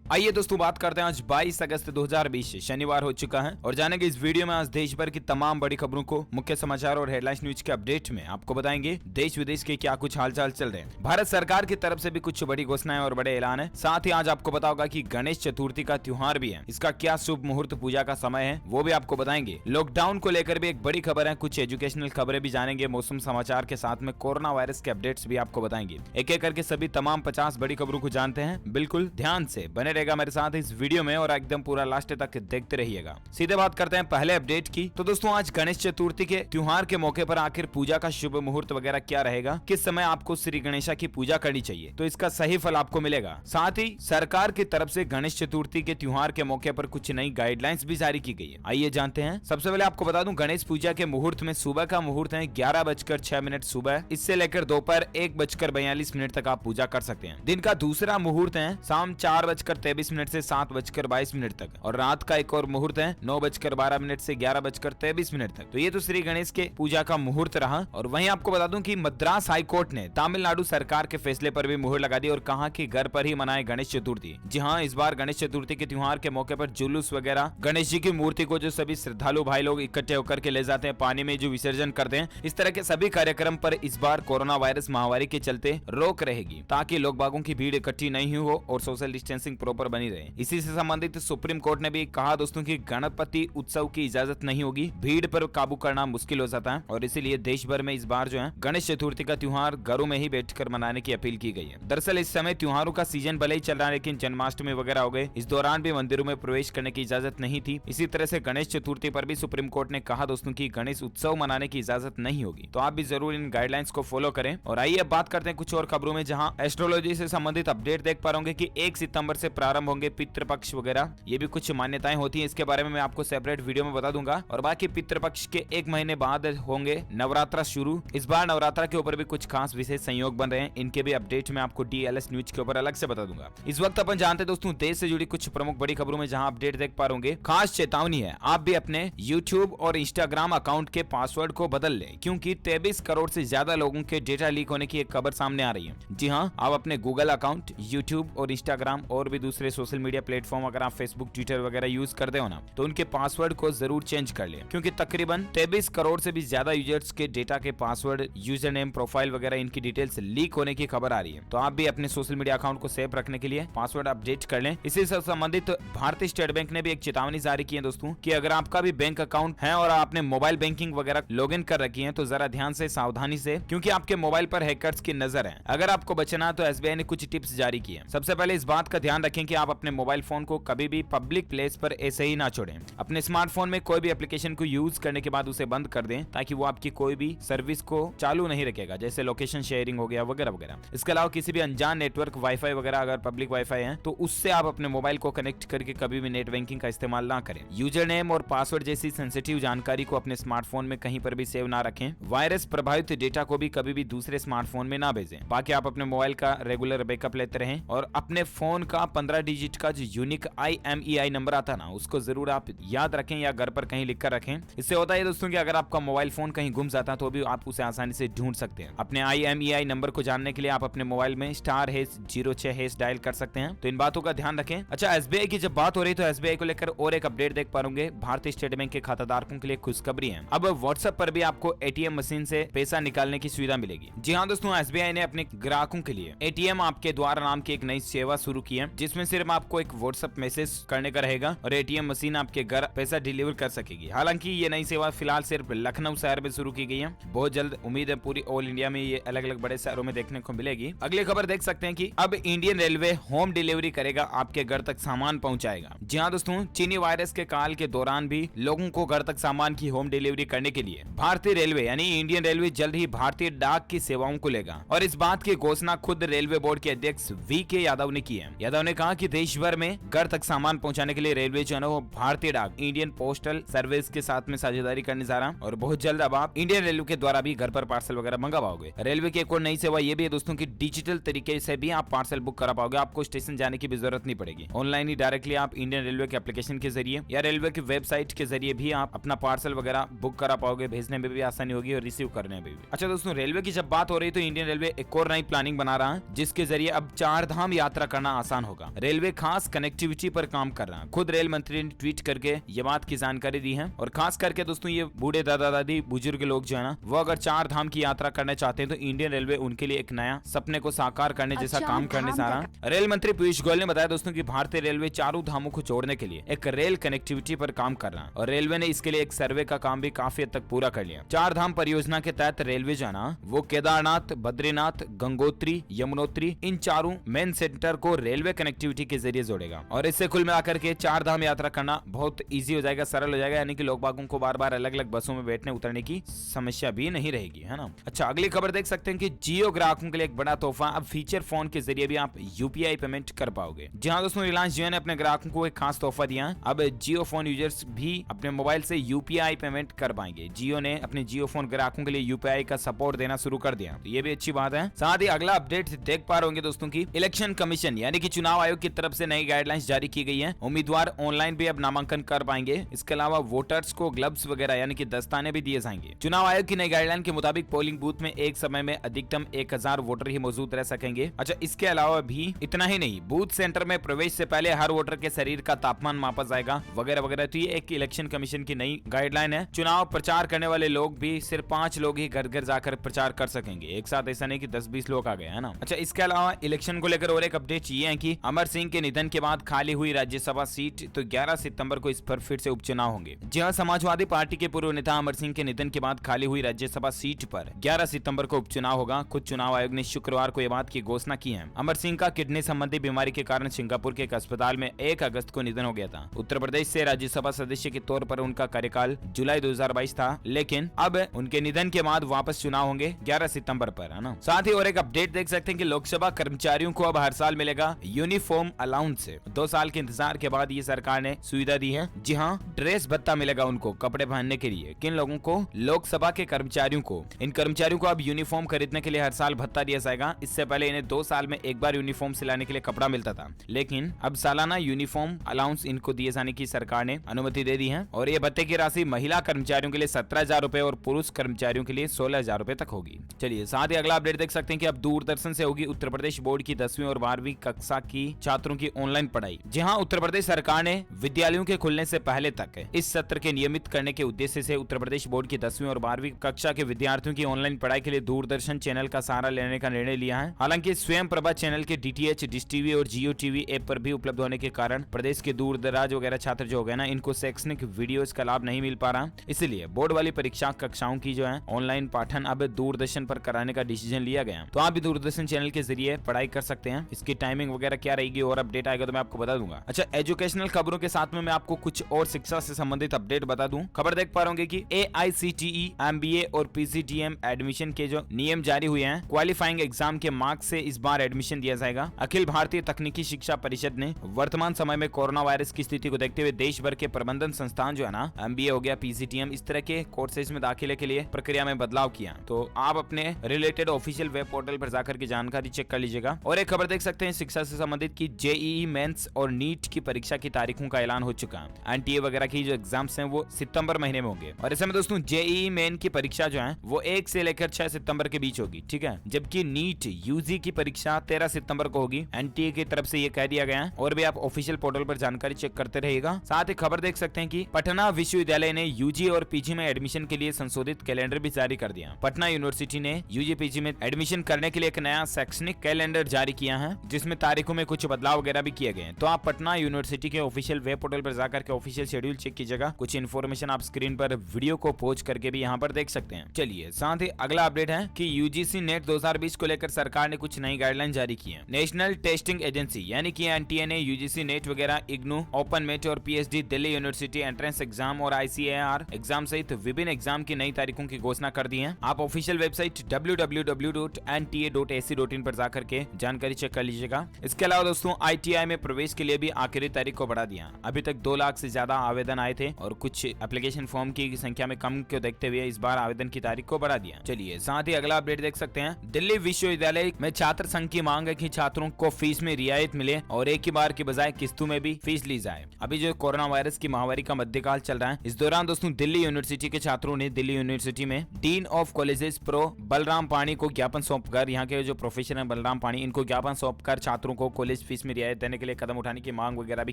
आइए दोस्तों बात करते हैं आज 22 अगस्त 2020 शनिवार हो चुका है और जानेंगे इस वीडियो में आज देश भर की तमाम बड़ी खबरों को, मुख्य समाचार और हेडलाइंस न्यूज के अपडेट में आपको बताएंगे देश विदेश के क्या कुछ हालचाल चल रहे हैं। भारत सरकार की तरफ से भी कुछ बड़ी घोषणाएं और बड़े ऐलान है। साथ ही आज आपको पता होगा कि गणेश चतुर्थी का त्योहार भी है, इसका क्या शुभ मुहूर्त पूजा का समय है वो भी आपको बताएंगे। लॉकडाउन को लेकर भी एक बड़ी खबर है, कुछ एजुकेशनल खबरें भी जानेंगे, मौसम समाचार के साथ में कोरोना वायरस के अपडेट्स भी आपको बताएंगे। एक एक करके सभी तमाम 50 बड़ी खबरों को जानते हैं। बिल्कुल ध्यान से बने रहेगा मेरे साथ इस वीडियो में और एकदम पूरा लास्ट तक देखते रहिएगा। सीधे बात करते हैं पहले अपडेट की। तो दोस्तों आज गणेश चतुर्थी के त्योहार के मौके पर आखिर पूजा का शुभ मुहूर्त वगैरह क्या रहेगा, किस समय आपको श्री गणेशा की पूजा करनी चाहिए, तो इसका सही फल आपको मिलेगा। साथ ही सरकार की तरफ से गणेश चतुर्थी के त्योहार के मौके पर कुछ नई गाइडलाइंस भी जारी की गई है। आइए जानते हैं। सबसे पहले आपको बता दूं गणेश पूजा के मुहूर्त में सुबह का मुहूर्त है 11:06 सुबह, इससे लेकर दोपहर 1:42 तक आप पूजा कर सकते हैं। दिन का दूसरा मुहूर्त है शाम 4:23 से 7:22 तक और रात का एक और मुहूर्त है 9:12 से 11:23 तक। तो ये तो श्री गणेश के पूजा का मुहूर्त रहा। और वहीं आपको बता दूं कि मद्रास हाई कोर्ट ने तमिलनाडु सरकार के फैसले पर भी मुहर लगा दी और कहा कि घर पर ही मनाए गणेश चतुर्थी। जी हाँ, इस बार गणेश चतुर्थी के त्योहार के मौके पर जुलूस वगैरह, गणेश जी की मूर्ति को जो सभी श्रद्धालु भाई लोग इकट्ठे होकर के ले जाते हैं, पानी में जो विसर्जन करते हैं, इस तरह के सभी कार्यक्रम पर इस बार कोरोना वायरस महामारी के चलते रोक रहेगी, ताकि लोग बागों की भीड़ इकट्ठी नहीं हो और सोशल डिस्टेंसिंग प्रॉपर बनी रहे। इसी से संबंधित सुप्रीम कोर्ट ने भी कहा दोस्तों कि गणपति उत्सव की इजाजत नहीं होगी, भीड़ पर काबू करना मुश्किल हो जाता है और इसीलिए देश भर में इस बार जो है गणेश चतुर्थी का त्योहार घरों में ही बैठकर मनाने की अपील की गई है। दरअसल इस समय त्योहारों का सीजन भले ही चल रहा है, लेकिन जन्माष्टमी वगैरह हो गए, इस दौरान भी मंदिरों में प्रवेश करने की इजाजत नहीं थी। इसी तरह से गणेश चतुर्थी पर भी सुप्रीम कोर्ट ने कहा दोस्तों की गणेश उत्सव मनाने की इजाजत नहीं होगी। तो आप भी जरूर इन गाइडलाइंस को फॉलो करें। और आइए अब बात करते हैं कुछ और खबरों में, जहां एस्ट्रोलॉजी से संबंधित अपडेट देख पा रहे कि 1 सितंबर से प्रारंभ होंगे पितृपक्ष वगैरह, ये भी कुछ मान्यताएं होती हैं। इसके बारे में मैं आपको सेपरेट वीडियो में बता दूंगा। और बाकी पितृपक्ष के 1 महीने बाद होंगे नवरात्र शुरू। इस बार नवरात्र के ऊपर भी कुछ खास विशेष संयोग बन रहे हैं, इनके भी अपडेट मैं आपको DLS न्यूज के ऊपर अलग से बता दूंगा। इस वक्त अपन जानते दोस्तों देश से जुड़ी कुछ प्रमुख बड़ी खबरों में, जहां अपडेट देख पा रहे खास चेतावनी है, आप भी अपने YouTube और Instagram अकाउंट के पासवर्ड को बदल लें, क्योंकि 23 करोड़ से ज्यादा लोगों के डेटा लीक होने की एक खबर सामने आ रही है। जी हाँ, आप अपने गूगल अकाउंट, YouTube और Instagram और भी दूसरे सोशल मीडिया प्लेटफॉर्म, अगर आप फेसबुक, ट्विटर वगैरह यूज करते हो ना, तो उनके पासवर्ड को जरूर चेंज कर लें, क्योंकि तकरीबन 23 करोड़ से भी ज्यादा यूजर्स के डेटा के पासवर्ड, यूजर नेम, प्रोफाइल वगैरह इनकी डिटेल्स लीक होने की खबर आ रही है। तो आप भी अपने सोशल मीडिया अकाउंट को सेफ रखने के लिए पासवर्ड अपडेट कर लें। इसी से संबंधित भारतीय स्टेट बैंक ने भी एक चेतावनी जारी की है दोस्तों कि अगर आपका भी बैंक अकाउंट है और आपने मोबाइल बैंकिंग वगैरह लॉगिन कर रखी है, तो जरा ध्यान से, सावधानी से, क्योंकि आपके मोबाइल पर हैकर्स की नजर है। अगर आपको बचना तो SBI ने कुछ टिप्स जारी की है। सबसे पहले इस बात का ध्यान रखें कि आप अपने मोबाइल फोन को कभी भी पब्लिक प्लेस पर ऐसे ही ना छोड़ें। अपने स्मार्टफोन में कोई भी एप्लीकेशन को यूज करने के बाद उसे बंद कर दें, ताकि वो आपकी कोई भी सर्विस को चालू नहीं रखेगा, जैसे लोकेशन शेयरिंग हो गया वगैरह वगैरह। इसके अलावा किसी भी अनजान नेटवर्क, वाईफाई वगैरह, अगर पब्लिक वाईफाई है तो उससे आप अपने मोबाइल को कनेक्ट करके कभी भी नेट बैंकिंग का इस्तेमाल ना करें। यूजर नेम और पासवर्ड जैसी सेंसिटिव जानकारी को अपने स्मार्टफोन में कहीं पर भी सेव ना रखें। वायरस प्रभावित डेटा को भी कभी भी दूसरे स्मार्टफोन में ना भेजें। बाकी आप अपने मोबाइल का रेगुलर बैकअप लेते रहें और अपने फोन का 15 डिजिट का जो यूनिक IMEI नंबर आता ना, उसको जरूर आप याद रखें या घर पर कहीं लिख कर रखें। इससे होता है दोस्तों कि अगर आपका मोबाइल फोन कहीं गुम जाता है तो भी आप उसे आसानी से ढूंढ सकते हैं। अपने IMEI नंबर को जानने के लिए आप अपने मोबाइल में *06# डायल कर सकते हैं। तो इन बातों का ध्यान रखें। अच्छा, SBI की जब बात हो रही तो SBI को लेकर और एक अपडेट देख पाओगे। भारतीय स्टेट बैंक के खाताधारकों के लिए खुशखबरी है, अब WhatsApp पर भी आपको ATM मशीन से पैसा निकालने की सुविधा मिलेगी। जी हाँ दोस्तों, SBI ने अपने ग्राहकों के लिए ATM आपके द्वारा नाम की एक नई सेवा शुरू की है, जिसमें सिर्फ आपको एक WhatsApp मैसेज करने का रहेगा और ATM मशीन आपके घर पैसा डिलीवर कर सकेगी। हालांकि ये नई सेवा फिलहाल सिर्फ लखनऊ शहर में शुरू की गई है। बहुत जल्द उम्मीद है पूरी ऑल इंडिया में ये अलग अलग बड़े शहरों में देखने को मिलेगी। अगली खबर देख सकते हैं कि अब इंडियन रेलवे होम डिलीवरी करेगा, आपके घर तक सामान पहुंचाएगा। जी हाँ दोस्तों, चीनी वायरस के काल के दौरान भी लोगों को घर तक सामान की होम डिलीवरी करने के लिए भारतीय रेलवे यानी इंडियन रेलवे जल्द ही भारतीय डाक की सेवाओं को लेगा। और इस बात की घोषणा खुद रेलवे बोर्ड के अध्यक्ष VK यादव ने की है। यादव ने कहा कि देश भर में घर तक सामान पहुंचाने के लिए रेलवे जो है वो भारतीय डाक, इंडियन पोस्टल सर्विस के साथ में साझेदारी करने जा रहा और बहुत जल्द अब आप इंडियन रेलवे के द्वारा भी घर पर पार्सल वगैरह मंगा पाओगे। रेलवे की एक और नई सेवा ये भी है दोस्तों की डिजिटल तरीके से भी आप पार्सल बुक करा पाओगे। आपको स्टेशन जाने की भी जरूरत नहीं पड़ेगी। ऑनलाइन ही डायरेक्टली आप इंडियन रेलवे के एप्लीकेशन के जरिए या रेलवे की वेबसाइट के जरिए भी आप अपना पार्सल वगैरह बुक करा पाओगे। भेजने में भी आसानी होगी और रिसीव करने में भी। अच्छा दोस्तों, रेलवे की जब बात हो रही तो इंडियन रेलवे एक और नई प्लानिंग बना रहा है, जिसके जरिए अब 4 धाम यात्रा करना आसान होगा। रेलवे खास कनेक्टिविटी पर काम कर रहा है। खुद रेल मंत्री ने ट्वीट करके ये बात की जानकारी दी है। और खास करके दोस्तों ये बूढ़े दादा दादी बुजुर्ग लोग जो है ना, वो अगर 4 धाम की यात्रा करना चाहते हैं तो इंडियन रेलवे उनके लिए एक नया सपने को साकार करने जैसा काम करने जा रहा है। रेल मंत्री पीयूष गोयल ने बताया दोस्तों कि भारतीय रेलवे चारों धामों को जोड़ने के लिए एक रेल कनेक्टिविटी पर काम कर रहा है और रेलवे ने इसके लिए एक सर्वे का काम भी काफी हद तक पूरा कर लिया। 4 धाम परियोजना के तहत रेलवे जो है ना, वो केदारनाथ, बद्रीनाथ, गंगोत्री, यमुनोत्री इन चारों मेन सेंटर को रेलवे कनेक्टिविटी के जरिए जोड़ेगा और इससे कुल मिलाकर के 4 धाम यात्रा करना बहुत इजी हो जाएगा, सरल हो जाएगा। यानी कि लोग बागों को बार बार अलग अलग बसों में बैठने उतरने की समस्या भी नहीं रहेगी, है ना। अच्छा, अगली खबर देख सकते हैं कि जियो ग्राहकों के लिए एक बड़ा तोहफा। अब फीचर फोन के जरिए भी आप यूपीआई पेमेंट कर पाओगे। जी हाँ दोस्तों, रिलायंस जियो ने अपने ग्राहकों को एक खास तोहफा दिया है। अब जियो फोन यूजर्स भी अपने मोबाइल से यूपीआई पेमेंट कर पाएंगे। जियो ने अपने जियो फोन ग्राहकों के लिए यूपीआई का सपोर्ट देना शुरू कर दिया, तो ये भी अच्छी बात है। साथ ही अगला अपडेट देख पा रहे होंगे दोस्तों की इलेक्शन कमीशन यानी कि चुनाव आयोग की तरफ से नई गाइडलाइंस जारी की गई है। उम्मीदवार ऑनलाइन भी अब नामांकन कर पाएंगे। इसके अलावा वोटर्स को ग्लव्स वगैरह यानी कि दस्ताने भी दिए जाएंगे। चुनाव आयोग की नई गाइडलाइन के मुताबिक पोलिंग बूथ में एक समय में अधिकतम 1000 वोटर ही मौजूद रह सकेंगे। अच्छा, इसके अलावा भी इतना ही नहीं, बूथ सेंटर में प्रवेश से पहले हर वोटर के शरीर का तापमान मापा जाएगा वगैरह वगैरह। तो ये एक इलेक्शन कमीशन की नई गाइडलाइन है। चुनाव प्रचार करने वाले लोग भी सिर्फ 5 लोग ही घर घर जाकर प्रचार कर सकेंगे, एक साथ ऐसा नहीं कि 10-20 लोग आ गए, है ना। अच्छा, इसके अलावा इलेक्शन को लेकर और एक अपडेट ये है कि अमर सिंह के निधन के बाद खाली हुई राज्यसभा सीट, तो 11 सितंबर को इस पर फिर से उपचुनाव होंगे। जी हाँ, समाजवादी पार्टी के पूर्व नेता अमर सिंह के निधन के बाद खाली हुई राज्यसभा सीट पर 11 सितंबर को उपचुनाव होगा। खुद चुनाव आयोग ने शुक्रवार को यह बात की घोषणा की है। अमर सिंह का किडनी संबंधी बीमारी के कारण सिंगापुर के एक अस्पताल में 1 अगस्त को निधन हो गया था। उत्तर प्रदेश से राज्यसभा सदस्य के तौर पर उनका कार्यकाल जुलाई 2022 था, लेकिन अब उनके निधन के बाद वापस चुनाव होंगे 11 सितंबर पर, है ना। साथ ही और एक अपडेट देख सकते हैं कि लोकसभा कर्मचारियों को अब हर साल मिलेगा यूनिफॉर्म अलाउंस। 2 साल के इंतजार के बाद ये सरकार ने सुविधा दी है। जी हाँ, ड्रेस भत्ता मिलेगा उनको कपड़े पहनने के लिए। किन लोगों को? लोकसभा के कर्मचारियों को। इन कर्मचारियों को अब यूनिफॉर्म खरीदने के लिए हर साल भत्ता दिया जाएगा। इससे पहले इन्हें 2 साल में एक बार यूनिफॉर्म सिलाने के लिए कपड़ा मिलता था, लेकिन अब सालाना यूनिफॉर्म अलाउंस इनको दिए जाने की सरकार ने अनुमति दे दी है। और ये भत्ते की राशि महिला कर्मचारियों के लिए 17,000 रुपए और पुरुष कर्मचारियों के लिए 16,000 रुपए तक होगी। चलिए, साथ ही अगला अपडेट देख सकते हैं कि अब दूरदर्शन से होगी उत्तर प्रदेश बोर्ड की 10वीं और 12वीं कक्षा की छात्रों की ऑनलाइन पढ़ाई। जी हाँ, उत्तर प्रदेश सरकार ने विद्यालयों के खुलने से पहले तक इस सत्र के नियमित करने के उद्देश्य से उत्तर प्रदेश बोर्ड की 10वीं और 12वीं कक्षा के विद्यार्थियों की ऑनलाइन पढ़ाई के लिए दूरदर्शन चैनल का सहारा लेने का निर्णय लिया है। हालांकि स्वयं प्रभा चैनल के डीटीएच, डिश टीवी और जियो टीवी ऐप पर भी उपलब्ध होने के कारण प्रदेश के दूर दराज वगैरह छात्र जो हो गए ना, इनको शैक्षणिक वीडियोस का लाभ नहीं मिल पा रहा। इसलिए बोर्ड वाली परीक्षा कक्षाओं की जो है ऑनलाइन पाठन अब दूरदर्शन पर कराने का डिसीजन लिया गया। तो आप भी दूरदर्शन चैनल के जरिए पढ़ाई कर सकते हैं। इसकी टाइमिंग वगैरह क्या रहेगी और अपडेट आएगा तो मैं आपको बता दूंगा। अच्छा, एजुकेशनल खबरों के साथ में मैं आपको कुछ और शिक्षा से संबंधित अपडेट बता दूं। खबर देख पा रहे होंगे कि AICTE MBA और PGDM एडमिशन के जो नियम जारी हुए हैं, क्वालिफाइंग एग्जाम के मार्क्स से इस बार एडमिशन दिया जाएगा। अखिल भारतीय तकनीकी शिक्षा परिषद ने वर्तमान समय में कोरोना वायरस की स्थिति को देखते हुए देश भर के प्रबंधन संस्थान जो है ना, MBA हो गया, PGDM, इस तरह के कोर्सेज में दाखिले के लिए प्रक्रिया में बदलाव किया। तो आप अपने रिलेटेड ऑफिशियल वेब पोर्टल पर जाकर के जानकारी चेक कर लीजिएगा। और एक खबर देख सकते हैं शिक्षा से संबंधित की JEE मेंस और नीट की परीक्षा की तारीखों का ऐलान हो चुका है। NTA वगैरह की जो एग्जाम्स हैं वो सितंबर महीने में होंगे। और ऐसे में दोस्तों JEE मेन की परीक्षा जो है वो 1 से लेकर 6 सितंबर के बीच होगी, ठीक है। जबकि नीट UG की परीक्षा 13 सितंबर को होगी। NTA की तरफ से ये कह दिया गया है। और भी आप ऑफिशियल पोर्टल पर जानकारी चेक करते रहिएगा। साथ ही खबर देख सकते हैं कि पटना विश्वविद्यालय ने UG और PG में एडमिशन के लिए संशोधित कैलेंडर भी जारी कर दिया। पटना यूनिवर्सिटी ने UG PG में एडमिशन करने के लिए एक नया शैक्षणिक कैलेंडर जारी किया है, जिसमें तारीखों में कुछ बदलाव वगैरह भी किए गए। तो आप पटना यूनिवर्सिटी के ऑफिशियल वेब पोर्टल पर जाकर के ऑफिशियल शेड्यूल चेक कीजिएगा। कुछ इन्फॉर्मेशन आप स्क्रीन पर वीडियो को पॉज करके भी यहाँ पर देख सकते हैं। चलिए, साथ ही अगला अपडेट है कि UGC नेट 2020 को लेकर सरकार ने कुछ नई गाइडलाइन जारी की है। नेशनल टेस्टिंग एजेंसी यानी कि NTA ने UGC नेट वगैरह, इग्नू, ओपन मेट और PhD Delhi university entrance exam और ICAR एग्जाम सहित विभिन्न एग्जाम की नई तारीखों की घोषणा कर दी है। आप ऑफिशियल वेबसाइट www.nta.ac.in पर जाकर के जानकारी चेक कर लीजिएगा। इसके अलावा दोस्तों ITI में प्रवेश के लिए भी आखिरी तारीख को बढ़ा दिया। अभी तक 2 लाख से ज्यादा आवेदन आए थे और कुछ एप्लीकेशन फॉर्म की संख्या में कम को देखते हुए इस बार आवेदन की तारीख को बढ़ा दिया। चलिए, साथ ही अगला अपडेट देख सकते हैं। दिल्ली विश्वविद्यालय में छात्र संघ की मांग है कि छात्रों को फीस में रियायत मिले और एक ही बार की बजाय किस्तों में भी फीस ली जाए। अभी जो कोरोना वायरस की महामारी का मध्यकाल चल रहा है, इस दौरान दोस्तों दिल्ली यूनिवर्सिटी के छात्रों ने दिल्ली यूनिवर्सिटी में डीन ऑफ कॉलेजेस बलराम पानी को ज्ञापन सौंपकर, यहाँ के जो प्रोफेसर है बलराम पानी, इनको ज्ञापन सौंपकर छात्रों को कॉलेज कॉलेज फीस में रियायत देने के लिए कदम उठाने की मांग वगैरह भी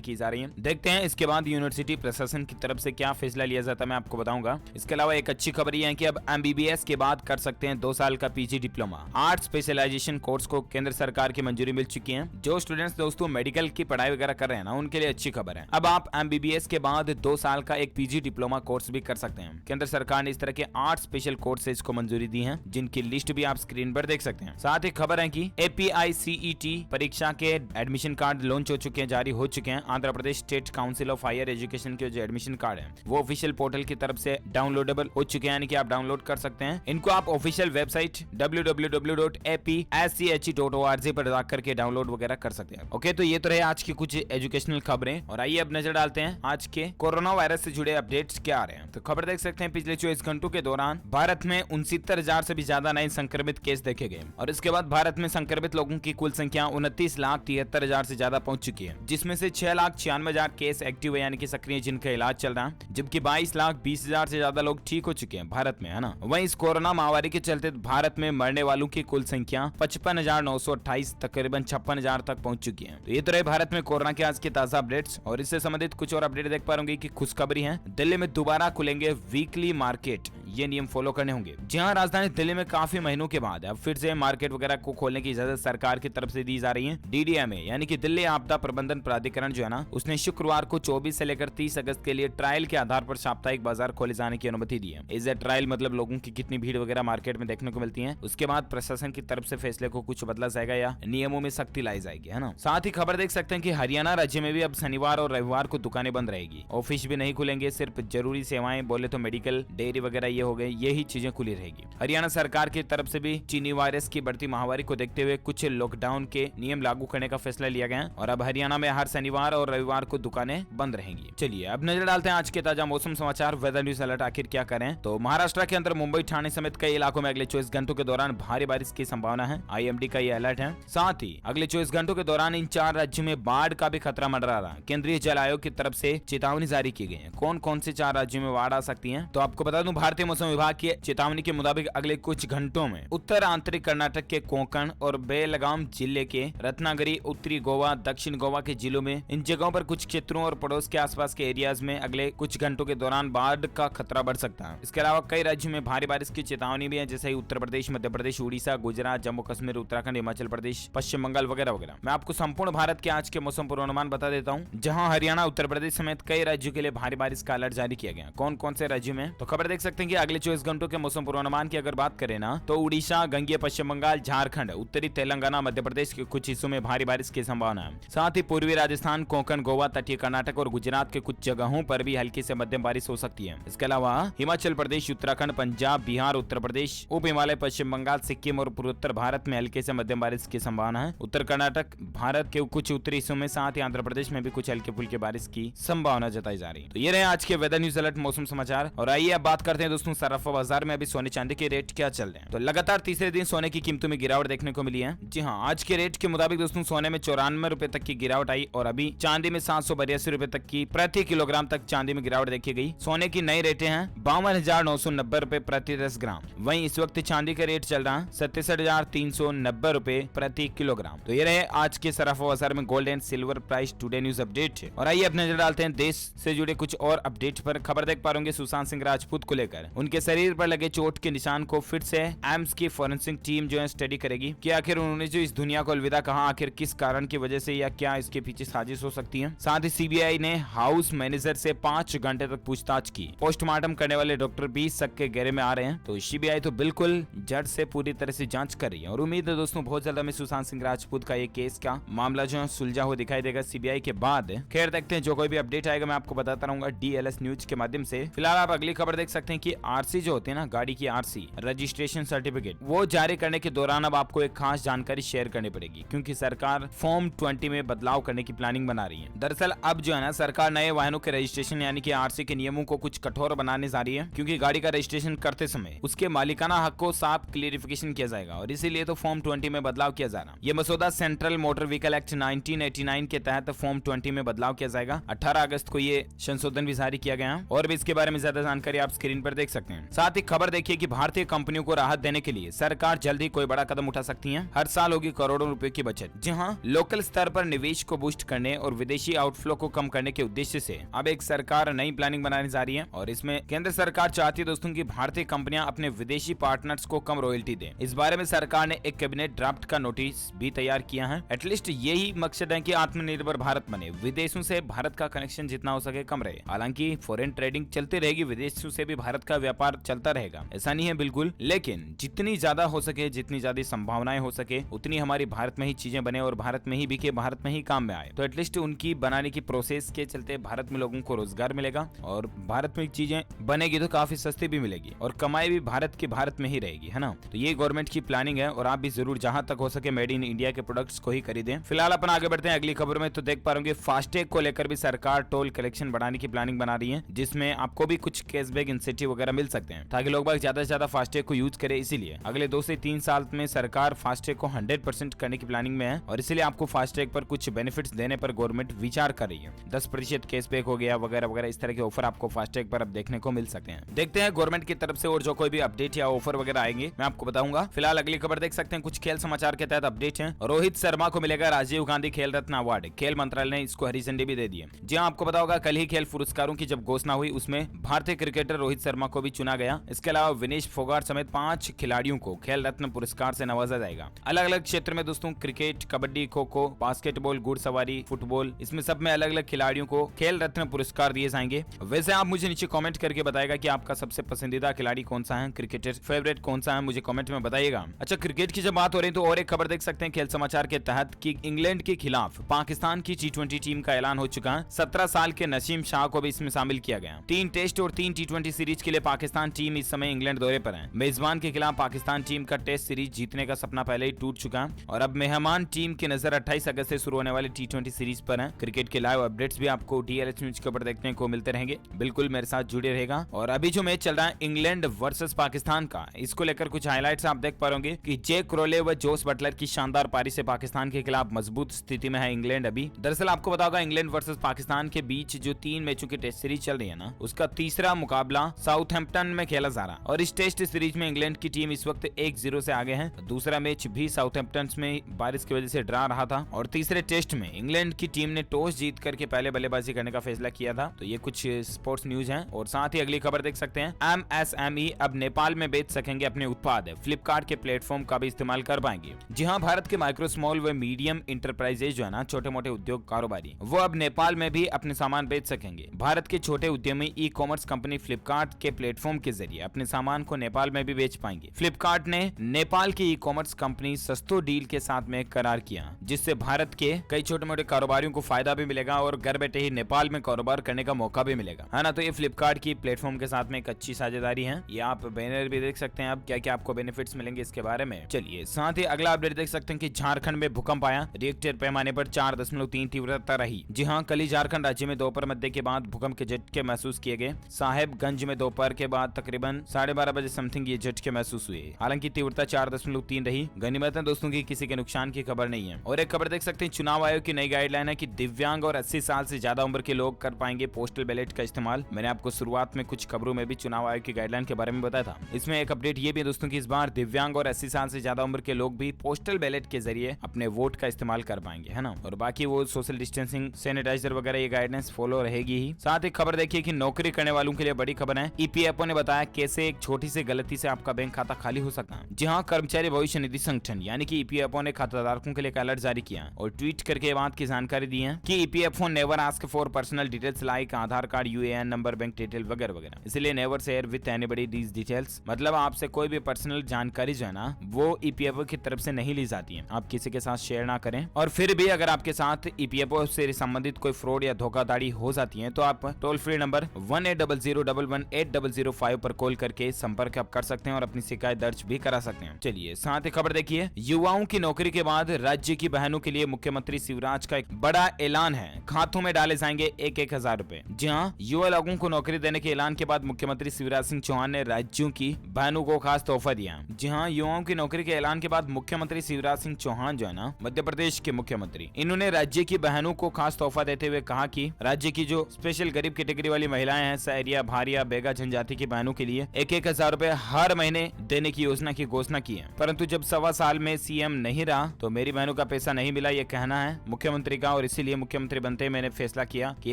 की जा रही है। देखते हैं इसके बाद यूनिवर्सिटी प्रशासन की तरफ से क्या फैसला लिया जाता है, मैं आपको बताऊंगा। इसके अलावा एक अच्छी खबर यह है कि अब MBBS के बाद कर सकते हैं 2 साल का PG डिप्लोमा। 8 स्पेशलाइजेशन कोर्स को केंद्र सरकार की मंजूरी मिल चुकी है। जो स्टूडेंट्स दोस्तों मेडिकल की पढ़ाई वगैरह कर रहे हैं ना, उनके लिए अच्छी खबर है। अब आप MBBS के बाद 2 साल का एक PG डिप्लोमा कोर्स भी कर सकते हैं। केंद्र सरकार ने इस तरह के 8 स्पेशल कोर्सेज को मंजूरी दी है, जिनकी लिस्ट भी आप स्क्रीन पर देख सकते हैं। साथ ही खबर है कि APICET परीक्षा के एडमिशन कार्ड लॉन्च हो चुके हैं, जारी हो चुके हैं। Andhra Pradesh state council of higher education के जो एडमिशन कार्ड है वो ऑफिशियल पोर्टल की तरफ से डाउनलोडेबल हो चुके हैं, यानी कि आप डाउनलोड कर सकते हैं। इनको आप ऑफिशियल वेबसाइट www.apsche.org पर जाकर के डाउनलोड वगैरह कर सकते हैं। ओके, तो ये तो रहे आज की कुछ एजुकेशनल खबरें, और आइए अब नजर डालते हैं आज के कोरोना वायरस से जुड़े अपडेट्स क्या आ रहे हैं। तो खबर देख सकते हैं, पिछले 24 घंटों के दौरान भारत में 69,000 से भी ज्यादा नए संक्रमित केस देखे गए, और इसके बाद भारत में संक्रमित लोगों की कुल संख्या 29,73,000 से ज्यादा पहुंच चुकी है, जिसमें से 6,96,000 केस एक्टिव है, यानी कि सक्रिय, जिनका इलाज चल रहा है, जबकि 22,20,000 से ज्यादा लोग ठीक हो चुके हैं भारत में, है ना। वहीं इस कोरोना महामारी के चलते भारत में मरने वालों की कुल संख्या 55,928 तकरीबन 56,000 तक पहुंच चुकी है। तो ये तो रहे भारत में कोरोना के आज के ताजा अपडेट्स, और इससे संबंधित कुछ और अपडेट देख पा रहे कि खुशखबरी है, दिल्ली में दोबारा खुलेंगे वीकली मार्केट। ये नियम फॉलो करने होंगे। जहां राजधानी दिल्ली में काफी महीनों के बाद अब फिर से मार्केट वगैरह को खोलने की इजाजत सरकार की तरफ से दी जा रही है। DDMA यानी कि दिल्ली आपदा प्रबंधन प्राधिकरण जो है ना, उसने शुक्रवार को 24 से लेकर 30 अगस्त के लिए ट्रायल के आधार पर साप्ताहिक बाजार खोले जाने की अनुमति दी है। इस ट्रायल मतलब लोगों की कितनी भीड़ वगैरह मार्केट में देखने को मिलती है, उसके बाद प्रशासन की तरफ से फैसले को कुछ बदला जाएगा या नियमों में सख्ती लाई जाएगी, है ना। साथ ही खबर देख सकते हैं कि हरियाणा राज्य में भी अब शनिवार और रविवार को दुकानें बंद रहेगी, ऑफिस भी नहीं खुलेंगे, सिर्फ जरूरी सेवाएं बोले तो मेडिकल, डेयरी वगैरह ये हो गए, यही चीजें खुली रहेगी। हरियाणा सरकार की तरफ से भी चीनी वायरस की बढ़ती महामारी को देखते हुए कुछ लॉकडाउन के नियम लागू करने का फैसला लिया गया है, और अब हरियाणा में हर शनिवार और रविवार को दुकानें बंद रहेंगी। चलिए अब नजर डालते हैं आज के ताजा मौसम समाचार, वेदर न्यूज अलर्ट आखिर क्या करें। तो महाराष्ट्र के अंदर मुंबई, ठाणे समेत कई इलाकों में अगले 24 घंटों के दौरान भारी बारिश की संभावना है। IMD का ये अलर्ट है। साथ ही अगले 24 घंटों के दौरान इन 4 राज्यों में बाढ़ का भी खतरा मंडरा रहा। केंद्रीय जल आयोग की तरफ से चेतावनी जारी की गई है। कौन कौन से 4 राज्यों में बाढ़ आ सकती है, तो आपको बता दूं, भारतीय मौसम विभाग की चेतावनी के मुताबिक अगले कुछ घंटों में उत्तर आंतरिक कर्नाटक के कोंकण और बेलगाम जिले के रत्नागिरी, उत्तरी गोवा, दक्षिण गोवा के जिलों में, इन जगहों पर कुछ क्षेत्रों और पड़ोस के आसपास के एरियाज में अगले कुछ घंटों के दौरान बाढ़ का खतरा बढ़ सकता है। इसके अलावा कई राज्यों में भारी बारिश की चेतावनी भी है, जैसे उत्तर प्रदेश, मध्य प्रदेश, उड़ीसा, गुजरात, जम्मू कश्मीर, उत्तराखंड, हिमाचल प्रदेश, पश्चिम बंगाल वगैरह वगैरह। मैं आपको संपूर्ण भारत के आज के मौसम पूर्वानुमान बता देता हूँ, जहाँ हरियाणा, उत्तर प्रदेश समेत कई राज्यों के लिए भारी बारिश का अलर्ट जारी किया गया। कौन कौन से राज्यों में, तो खबर देख सकते हैं कि अगले 24 घंटों के मौसम पूर्वानुमान की अगर बात करें ना, तो उड़ीसा, गंगेय पश्चिम बंगाल, झारखंड, उत्तरी तेलंगाना, मध्य प्रदेश के कुछ हिस्सों में भारी बारिश की संभावना है। साथ ही पूर्वी राजस्थान, कोंकण, गोवा, तटीय कर्नाटक और गुजरात के कुछ जगहों पर भी हल्की से मध्यम बारिश हो सकती है। इसके अलावा हिमाचल प्रदेश, उत्तराखंड, पंजाब, बिहार, उत्तर प्रदेश, उप हिमालय, पश्चिम बंगाल, सिक्किम और पूर्वोत्तर भारत में हल्के से मध्यम बारिश की संभावना है। उत्तर कर्नाटक, भारत के कुछ उत्तरी हिस्सों में, साथ ही आंध्र प्रदेश में भी कुछ हल्के फुल्के बारिश की संभावना जताई जा रही है। तो ये रहे आज के वेदर न्यूज अलर्ट मौसम समाचार, और आइए अब बात करते हैं दोस्तों सराफा बाजार में अभी सोने चांदी के रेट क्या चल रहे हैं। तो लगातार तीसरे दिन सोने की कीमतों में गिरावट देखने को मिली है। जी हाँ, आज के रेट के मुताबिक दोस्तों सोने में 94 रुपए तक की गिरावट आई, और अभी चांदी में 782 रुपए तक की प्रति किलोग्राम तक चांदी में गिरावट देखी गई। सोने की नई रेटें हैं 52,990 रुपए प्रति 10 ग्राम। वहीं इस वक्त चांदी का रेट चल रहा है 67,390 रुपए प्रति किलोग्राम। तो ये रहे आज के सराफा बाजार में gold and silver price today news update. और आइए अब नजर डालते हैं देश से जुड़े कुछ और अपडेट पर। खबर देख पा रहे सुशांत सिंह राजपूत को लेकर, उनके शरीर पर लगे चोट के निशान को फिर से एम्स की फॉरेंसिक टीम जो है स्टडी करेगी कि आखिर उन्होंने जो इस दुनिया को अलविदा कहा, आखिर किस कारण की वजह से, या क्या इसके पीछे साजिश हो सकती है। साथ ही CBI ने हाउस मैनेजर से 5 घंटे तक पूछताछ की। पोस्टमार्टम करने वाले डॉक्टर भी शक के घेरे में आ रहे हैं। तो CBI तो बिल्कुल जड़ से पूरी तरह से जांच कर रही है, और उम्मीद है दोस्तों बहुत जल्द में सुशांत सिंह राजपूत का ये केस का मामला जो है सुलझा हुआ दिखाई देगा CBI के बाद। खैर देखते हैं, जो कोई भी अपडेट आएगा मैं आपको बताता रहूंगा DLS न्यूज के माध्यम से। फिलहाल आप अगली खबर देख सकते हैं कि RC जो होती है ना, गाड़ी की RC रजिस्ट्रेशन सर्टिफिकेट, वो जारी करने के दौरान अब आपको एक खास जानकारी शेयर करनी पड़ेगी, क्योंकि सरकार फॉर्म 20 में बदलाव करने की प्लानिंग बना रही है। दरअसल अब जो है ना, सरकार नए वाहनों के रजिस्ट्रेशन यानी कि RC के नियमों को कुछ कठोर बनाने जा रही है, क्योंकि गाड़ी का रजिस्ट्रेशन करते समय उसके मालिकाना हक को साफ क्लियरिफिकेशन किया जाएगा, और इसीलिए तो फॉर्म 20 में बदलाव किया जा रहा है। ये मसौदा सेंट्रल मोटर व्हीकल एक्ट 1989 के तहत फॉर्म 20 में बदलाव किया जाएगा। 18 अगस्त को ये संशोधन भी जारी किया गया, और भी इसके बारे में ज्यादा जानकारी आप स्क्रीन पर देख सकते हैं। सकते हैं। साथ ही खबर देखिए कि भारतीय कंपनियों को राहत देने के लिए सरकार जल्द ही कोई बड़ा कदम उठा सकती है। हर साल होगी करोड़ों रुपए की बचत। जी हाँ, लोकल स्तर पर निवेश को बूस्ट करने और विदेशी आउटफ्लो को कम करने के उद्देश्य से अब एक सरकार नई प्लानिंग बनाने जा रही है और इसमें केंद्र सरकार चाहती है दोस्तों की भारतीय कंपनियां अपने विदेशी पार्टनर्स को कम रॉयल्टी दें। इस बारे में सरकार ने एक कैबिनेट ड्राफ्ट का नोटिस भी तैयार किया है। एटलीस्ट यही मकसद है कि आत्मनिर्भर भारत बने, विदेशों से भारत का कनेक्शन जितना हो सके कम रहे। हालांकि फॉरेन ट्रेडिंग चलती रहेगी, विदेशों से भी भारत का व्यापार चलता रहेगा, ऐसा नहीं है बिल्कुल, लेकिन जितनी ज्यादा हो सके, जितनी ज्यादा संभावनाएं हो सके, उतनी हमारी भारत में ही चीजें बने और भारत में ही बिके, भारत में ही काम में आए। तो एटलीस्ट उनकी बनाने की प्रोसेस के चलते भारत में लोगों को रोजगार मिलेगा और भारत में चीजें बनेगी तो काफी सस्ती भी मिलेगी और कमाई भी भारत में ही रहेगी, है ना। तो ये गवर्नमेंट की प्लानिंग है और आप भी जरूर जहां तक हो सके मेड इन इंडिया के प्रोडक्ट्स को ही खरीदें। फिलहाल अपन आगे बढ़ते हैं अगली खबर में। तो देख पा रहे फास्टैग को लेकर भी सरकार टोल कलेक्शन बढ़ाने की प्लानिंग बना रही है, जिसमें आपको भी कुछ कैशबैक इंसेंटिव वगैरह मिल सकते हैं ताकि लोग ज्यादा से ज्यादा फास्टैग को यूज करें। इसीलिए अगले 2 से 3 साल में सरकार फास्टैग को 100% करने की प्लानिंग में है और इसीलिए आपको फास्टैग पर कुछ बेनिफिट्स देने पर गवर्नमेंट विचार कर रही है। 10% कैशबैक हो गया वगैरह वगैरह, इस तरह के ऑफर आपको फास्टैग पर अब देखने को मिल सकते हैं। देखते हैं गवर्नमेंट की तरफ से और जो कोई भी अपडेट या ऑफर वगैरह आएंगे मैं आपको बताऊंगा। फिलहाल अगली खबर देख सकते हैं, कुछ खेल समाचार के तहत अपडेट है। रोहित शर्मा को मिलेगा राजीव गांधी खेल रत्न अवार्ड, खेल मंत्रालय ने इसको हरी झंडी भी दे दी है। जी हाँ, आपको पता होगा कल ही खेल पुरस्कारों की जब घोषणा हुई उसमें भारतीय क्रिकेटर रोहित शर्मा को भी चुना गया। इसके अलावा विनेश फोगाट समेत 5 खिलाड़ियों को खेल रत्न पुरस्कार से नवाजा जाएगा। अलग अलग क्षेत्र में दोस्तों क्रिकेट, कबड्डी, खो खो, बास्केटबॉल, घुड़सवारी, फुटबॉल, इसमें सब में अलग अलग खिलाड़ियों को खेल रत्न पुरस्कार दिए जाएंगे। वैसे आप मुझे नीचे कमेंट करके बताएगा कि आपका सबसे पसंदीदा खिलाड़ी कौन सा है, क्रिकेटर फेवरेट कौन सा है, मुझे कमेंट में बताइएगा। अच्छा, क्रिकेट की जब बात हो रही है तो और एक खबर देख सकते हैं खेल समाचार के तहत कि इंग्लैंड के खिलाफ पाकिस्तान की T20 टीम का ऐलान हो चुका है। 17 साल के नसीम शाह को भी इसमें शामिल किया गया। 3 टेस्ट और 3 T20 सीरीज के लिए पाकिस्तान टीम इस समय इंग्लैंड दौरे पर है। मेजबान के खिलाफ पाकिस्तान टीम का टेस्ट सीरीज जीतने का सपना पहले ही टूट चुका है और अब मेहमान टीम की नजर 28 अगस्त से शुरू होने वाली T20 सीरीज पर है। क्रिकेट के लाइव अपडेट्स भी आपको DLH न्यूज के ऊपर देखने को मिलते रहेंगे, बिल्कुल मेरे साथ जुड़े रहेगा। और अभी जो मैच चल रहा है इंग्लैंड वर्सेस पाकिस्तान का, इसको लेकर कुछ हाइलाइट्स आप देख पा रहे कि जैक रोले व जोस बटलर की शानदार पारी से पाकिस्तान के खिलाफ मजबूत स्थिति में है इंग्लैंड। अभी दरअसल आपको पता होगा इंग्लैंड वर्सेस पाकिस्तान के बीच जो 3 मैचों की टेस्ट सीरीज चल रही है ना, उसका तीसरा मुकाबला साउथहैम्पटन में खेला जा रहा है और इस टेस्ट सीरीज में इंग्लैंड की टीम इस वक्त 1-0 से आगे है। दूसरा मैच भी साउथहैम्पटन में बारिश की वजह से ड्रा रहा था और तीसरे टेस्ट में इंग्लैंड की टीम ने टॉस जीत करके पहले बल्लेबाजी करने का फैसला किया था। तो ये कुछ स्पोर्ट्स न्यूज है। और साथ ही अगली खबर देख सकते हैं, MSME अब नेपाल में बेच सकेंगे अपने उत्पाद, फ्लिपकार्ट के प्लेटफॉर्म का भी इस्तेमाल कर पाएंगे। जी हाँ, भारत के माइक्रो स्मॉल व मीडियम इंटरप्राइजेज जो है ना, छोटे मोटे उद्योग कारोबारी, वो अब नेपाल में भी अपने सामान बेच सकेंगे। भारत के छोटे उद्यमी ई कॉमर्स कंपनी फ्लिपकार्ट के प्लेटफॉर्म के जरिए अपने सामान को नेपाल में भी बेच पाएंगे। फ्लिपकार्ट ने नेपाल की ई कॉमर्स कंपनी सस्तो डील के साथ में करार किया, जिससे भारत के कई छोटे मोटे कारोबारियों को फायदा भी मिलेगा और घर बैठे ही नेपाल में कारोबार करने का मौका भी मिलेगा, है ना। तो ये फ्लिपकार्ट की प्लेटफॉर्म के साथ में एक अच्छी साझेदारी है। ये आप बैनर भी देख सकते हैं, अब क्या क्या आपको बेनिफिट्स मिलेंगे इसके बारे में। चलिए साथ ही अगला अपडेट देख सकते हैं कि झारखंड में भूकंप आया, रिएक्टर पैमाने पर 4.3 तीव्रता रही। जी हाँ, कल ही झारखंड राज्य में दोपहर मध्य के बाद भूकंप के झटके महसूस किए गए। साहेबगंज में दोपहर के बाद तकरीबन 12:30 बजे समथिंग ये झटके महसूस हुए। हालांकि तीव्रता 4.3 रही। गनीमत है दोस्तों की किसी के नुकसान की खबर नहीं है। और एक खबर देख सकते हैं, चुनाव आयोग की नई गाइडलाइन है कि दिव्यांग और 80 साल से ज्यादा उम्र के लोग कर पाएंगे पोस्टल बैलेट का इस्तेमाल। मैंने आपको शुरुआत में कुछ खबरों में भी चुनाव आयोग की गाइडलाइन के बारे में बताया था। इसमें एक अपडेट ये भी दोस्तों की इस बार दिव्यांग और 80 साल से ज्यादा उम्र के लोग भी पोस्टल बैलेट के जरिए अपने वोट का इस्तेमाल कर पाएंगे, है ना। और बाकी वो सोशल डिस्टेंसिंग, सैनिटाइजर वगैरह ये गाइडेंस फॉलो रहेगी ही। साथ ही खबर देखिए कि नौकरी करने वालों के लिए बड़ी खबर है। EPFO ने बताया कैसे एक छोटी सी गलती से आपका बैंक खाता खाली हो सकता है। जी हाँ, कर्मचारी भविष्य निधि संगठन यानी कि EPFO ने खाताधारकों के लिए एक अलर्ट जारी किया और ट्वीट करके बात की जानकारी दी है कि EPFO never ask for personal details like Aadhaar card, UAN number, bank detail वगैरह वगैरह। इसलिए never share with anybody these details, मतलब आपसे कोई भी पर्सनल जानकारी जो है ना, वो EPFO की तरफ से नहीं ली जाती है। आप किसी के साथ शेयर ना करें। और फिर भी अगर आपके साथ EPFO से संबंधित कोई फ्रॉड या धोखाधड़ी हो जाती है तो आप टोल फ्री नंबर 1800118005 पर कॉल करके संपर्क आप कर सकते हैं और अपनी शिकायत दर्ज भी करा सकते हैं। चलिए साथ ही खबर देखिए, युवाओं की नौकरी के बाद राज्य की बहनों के लिए मुख्यमंत्री शिवराज का एक बड़ा ऐलान है। खातों में डाले जाएंगे 1,000 रुपए। जी हाँ, युवा लोगों को नौकरी देने के ऐलान के बाद मुख्यमंत्री शिवराज सिंह चौहान ने राज्यों की बहनों को खास तोहफा दिया। जी हाँ, युवाओं की नौकरी के ऐलान के बाद मुख्यमंत्री शिवराज सिंह चौहान जो है ना, मध्य प्रदेश के मुख्यमंत्री, इन्होंने राज्य की बहनों को खास तोहफा देते हुए कहा कि राज्य की जो स्पेशल गरीब कैटेगरी वाली महिलाएं हैं, सहरिया, भारिया, बेगा, झंझारी, जाति की बहनों के लिए 1,000 रुपए हर महीने देने की योजना की घोषणा की है। परंतु जब 1.25 साल में सीएम नहीं रहा तो मेरी बहनों का पैसा नहीं मिला, ये कहना है मुख्यमंत्री का। और इसीलिए मुख्यमंत्री बनते ही मैंने फैसला किया कि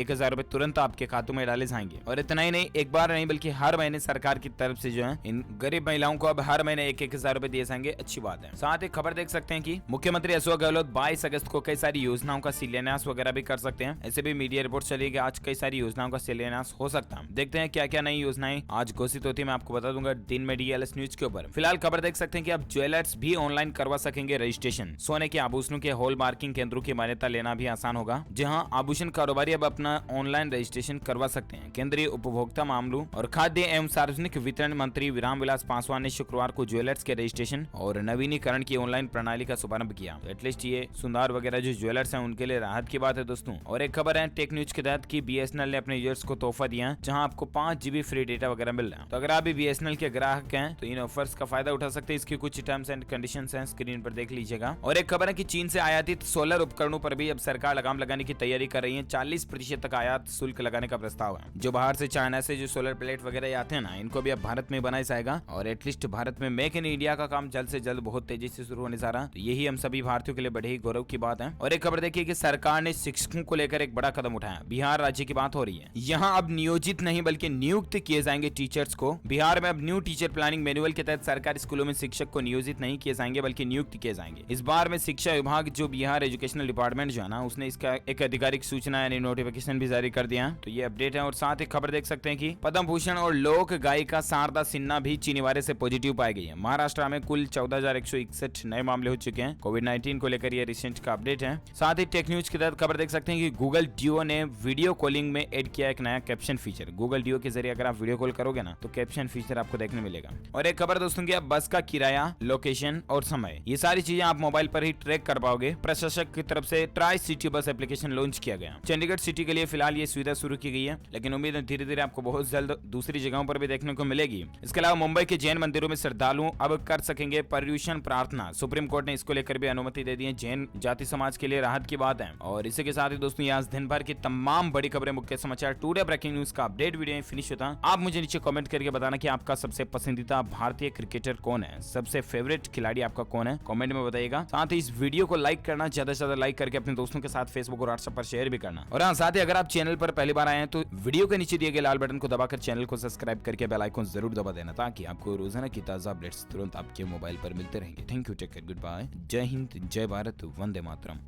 1,000 रुपए तुरंत आपके खातों में डाले जाएंगे। और इतना ही नहीं, एक बार नहीं बल्कि हर महीने सरकार की तरफ से जो है इन गरीब महिलाओं को अब हर महीने 1,000 रुपए दिए जाएंगे। अच्छी बात है। साथ ही खबर देख सकते हैं कि मुख्यमंत्री अशोक गहलोत 22 अगस्त को कई सारी योजनाओं का शिलान्यास वगैरह भी कर सकते हैं। ऐसे भी मीडिया रिपोर्ट चली कि आज कई सारी योजनाओं का शिलान्यास हो सकता है। देखते हैं क्या क्या नई योजनाएं आज घोषित होती है, मैं आपको बता दूंगा दिन में डीएलएस न्यूज के ऊपर। फिलहाल खबर देख सकते हैं कि अब ज्वेलर्स भी ऑनलाइन करवा सकेंगे रजिस्ट्रेशन। सोने के आभूषणों के हॉल मार्किंग केंद्रों की मान्यता लेना भी आसान होगा, जहां आभूषण कारोबारी अब अपना ऑनलाइन रजिस्ट्रेशन करवा सकते हैं। केंद्रीय उपभोक्ता मामलों और खाद्य एवं सार्वजनिक वितरण मंत्री रामविलास पासवान ने शुक्रवार को ज्वेलर्स के रजिस्ट्रेशन और नवीनीकरण की ऑनलाइन प्रणाली का शुभारंभ किया। तो एटलीस्ट ये सुंदर वगैरह जो ज्वेलर्स हैं उनके लिए राहत की बात है दोस्तों। और एक खबर है टेक न्यूज के तहत कि बीएसएनएल ने अपने यूजर्स को तोहफा दिया, जहां आपको 5 GB फ्री डेटा वगैरह मिल रहा है। तो अगर आप भी बीएसएनएल के ग्राहक हैं तो इन ऑफर्स का फायदा उठा सकते हैं। इसकी कुछ टर्म्स एंड कंडीशंस हैं, स्क्रीन पर देख लीजिएगा। और एक खबर है कि चीन से आयातित सोलर उपकरणों पर भी अब सरकार लगाम लगाने की तैयारी कर रही है। 40% तक आयात शुल्क लगाने का प्रस्ताव है। जो बाहर से चाइना से जो सोलर प्लेट वगैरह आते हैं ना, इनको भी अब भारत में बनाया जाएगा। और एटलीस्ट भारत में मेक इन इंडिया का काम जल्द से जल्द बहुत तेजी से शुरू होने जा रहा है। तो यही हम सभी भारतीयों के लिए बड़े ही गौरव की बात है। और एक खबर देखिए कि सरकार ने शिक्षकों को लेकर एक बड़ा कदम उठाया। बिहार राज्य की बात हो रही है। यहाँ अब नियोजित नहीं बल्कि नियुक्त किए जाएंगे टीचर्स को। बिहार में अब न्यू टीचर प्लानिंग मैनुअल के तहत सरकारी स्कूलों में शिक्षक को नियोजित नहीं किए जाएंगे बल्कि नियुक्त किए जाएंगे। इस बार में शिक्षा विभाग जो बिहार एजुकेशनल डिपार्टमेंट जो है ना, उसने इसका एक आधिकारिक सूचना यानी नोटिफिकेशन भी जारी कर दिया। तो ये अपडेट है। और साथ ही खबर देख सकते हैं कि पद्म भूषण और लोक गायिका शारदा सिन्हा भी चीनीवारे से पॉजिटिव पाई गई है। महाराष्ट्र में कुल 14,161 नए मामले हो चुके हैं कोविड-19 को लेकर। ये रिसेंट का अपडेट है। साथ ही टेक न्यूज के तहत खबर देख सकते हैं कि गूगल डियो ने वीडियो कॉलिंग में ऐड किया एक नया कैप्शन फीचर। गूगल डियो के जरिए अगर आप वीडियो कॉल करोगे ना तो कैप्शन फीचर आपको देखने मिलेगा। और एक खबर दोस्तों की, अब बस का किराया, लोकेशन और समय, ये सारी चीजें आप मोबाइल पर ही ट्रैक कर पाओगे। प्रशासक की तरफ से tri city bus application launch किया गया। चंडीगढ़ सिटी के लिए फिलहाल ये सुविधा शुरू की गई है, लेकिन उम्मीद है धीरे धीरे आपको बहुत जल्द दूसरी जगहों पर भी देखने को मिलेगी। इसके अलावा मुंबई के जैन मंदिरों में श्रद्धालु अब कर सकेंगे पर्यूषण प्रार्थना। सुप्रीम कोर्ट ने इसको लेकर भी अनुमति दे दी है। जैन जाति समाज के लिए राहत की बात है। और इसी के साथ ही दोस्तों ये आज दिन भर की तमाम बड़ी खबरें, मुख्य समाचार, टुडे ब्रेकिंग न्यूज का अपडेट वीडियो फिनिश होता। आप मुझे नीचे कमेंट करके बताना कि आपका सबसे पसंदीदा भारतीय क्रिकेटर कौन है, सबसे फेवरेट खिलाड़ी आपका कौन है, कमेंट में बताइएगा। साथ ही इस वीडियो को लाइक करना, ज्यादा से ज्यादा लाइक करके अपने दोस्तों के साथ फेसबुक और व्हाट्सएप पर शेयर भी करना। और हाँ, साथ ही अगर आप चैनल पर पहली बार आए हैं तो वीडियो के नीचे दिए गए लाल बटन को दबाकर चैनल को सब्सक्राइब करके बेल आइकन जरूर दबा देना, ताकि आपको रोजाना की ताजा अपडेट्स तुरंत आपके मोबाइल पर मिलते रहेंगे। Thank you, take care, good bye, जय हिंद, जय भारत, वंदे मातरम।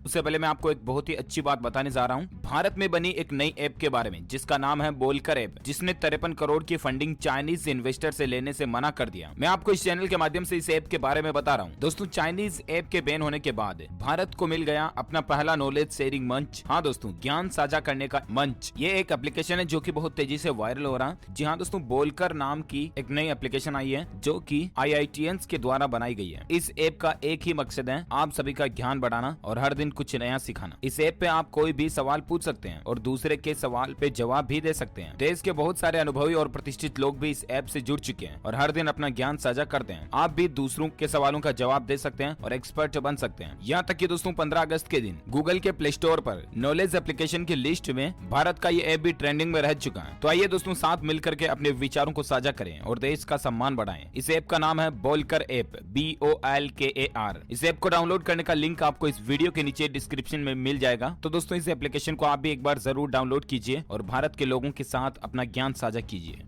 उससे पहले मैं आपको एक बहुत ही अच्छी बात बताने जा रहा हूं भारत में बनी एक नई ऐप के बारे में, जिसका नाम है बोलकर ऐप, जिसने 53 करोड़ की फंडिंग चाइनीज इन्वेस्टर से लेने से मना कर दिया। मैं आपको इस चैनल के माध्यम से इस ऐप के बारे में बता रहा हूं। दोस्तों, चाइनीज ऐप के बैन होने के बाद भारत को मिल गया अपना पहला नॉलेज शेयरिंग मंच। हाँ दोस्तों, ज्ञान साझा करने का मंच। ये एक एप्लीकेशन है जो की बहुत तेजी से वायरल हो रहा है। जी हाँ दोस्तों, बोलकर नाम की एक नई एप्लीकेशन आई है जो की IITians के द्वारा बनाई गई है। इस ऐप का एक ही मकसद है, आप सभी का ज्ञान बढ़ाना और हर दिन कुछ नया सिखाना। इस ऐप पे आप कोई भी सवाल पूछ सकते हैं और दूसरे के सवाल पे जवाब भी दे सकते हैं। देश के बहुत सारे अनुभवी और प्रतिष्ठित लोग भी इस ऐप से जुड़ चुके हैं और हर दिन अपना ज्ञान साझा करते हैं। आप भी दूसरों के सवालों का जवाब दे सकते हैं और एक्सपर्ट बन सकते हैं। यहाँ तक कि दोस्तों 15 अगस्त के दिन गूगल के प्ले स्टोर पर नॉलेज एप्लीकेशन की लिस्ट में भारत का ये ऐप भी ट्रेंडिंग में रह चुका है। तो आइए दोस्तों, साथ मिलकर के अपने विचारों को साझा करें और देश का सम्मान बढ़ाएं। इस ऐप का नाम है बोलकर ऐप, BOLKAR। इस ऐप को डाउनलोड करने का लिंक आपको इस वीडियो के नीचे डिस्क्रिप्शन में मिल जाएगा। तो दोस्तों, इस एप्लीकेशन को आप भी एक बार जरूर डाउनलोड कीजिए और भारत के लोगों के साथ अपना ज्ञान साझा कीजिए।